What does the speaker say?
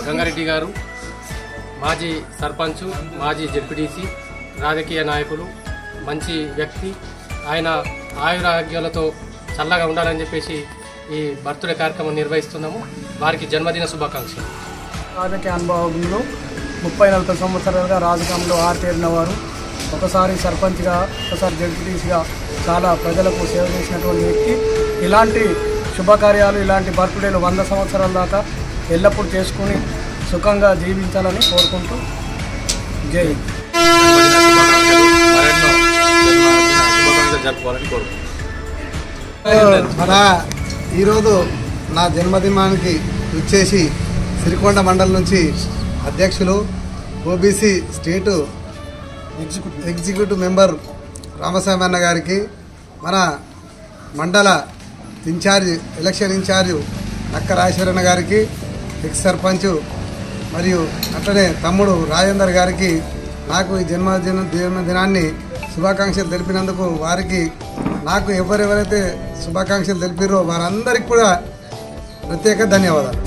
గంగారెడ్డి గారు మాజీ సర్పంచ్, మాజీ జెడ్పీటీసీ, రాజకీయ నాయకులు, మంచి వ్యక్తి. ఆయన ఆయురారోగ్యాలతో చల్లగా ఉండాలని చెప్పేసి ఈ బర్త్డే కార్యక్రమం నిర్వహిస్తున్నాము. వారికి జన్మదిన శుభాకాంక్షలు. రాజకీయ అనుభవంలో 30-40 సంవత్సరాలుగా రాజకీయంలో ఆరితేరిన వారు, ఒకసారి సర్పంచ్గా, ఒకసారి జడ్పీటీసీగా చాలా ప్రజలకు సేవ చేసినటువంటి వ్యక్తి. ఇలాంటి శుభకార్యాలు, ఇలాంటి బర్త్డేలు 100 సంవత్సరాల దాకా ఎల్లప్పుడూ చేసుకుని సుఖంగా జీవించాలని కోరుకుంటూ జై మన ఈరోజు నా జన్మదినానికి వచ్చేసి సిరికొండ మండలం నుంచి అధ్యక్షులు, ఓబీసీ స్టేటు ఎగ్జిక్యూటివ్ మెంబర్ రామస్వామి అన్న గారికి, మన మండల ఇన్ఛార్జ్, ఎలక్షన్ ఇన్ఛార్జ్ నక్క రాజేశ్వరన్న గారికి, ఎక్స్ సర్పంచ్ మరియు అట్లనే తమ్ముడు రాజేందర్ గారికి నాకు ఈ జన్మదినాన్ని శుభాకాంక్షలు తెలిపినందుకు వారికి, నాకు ఎవరెవరైతే శుభాకాంక్షలు తెలిపారో వారందరికీ కూడా ప్రత్యేక ధన్యవాదాలు.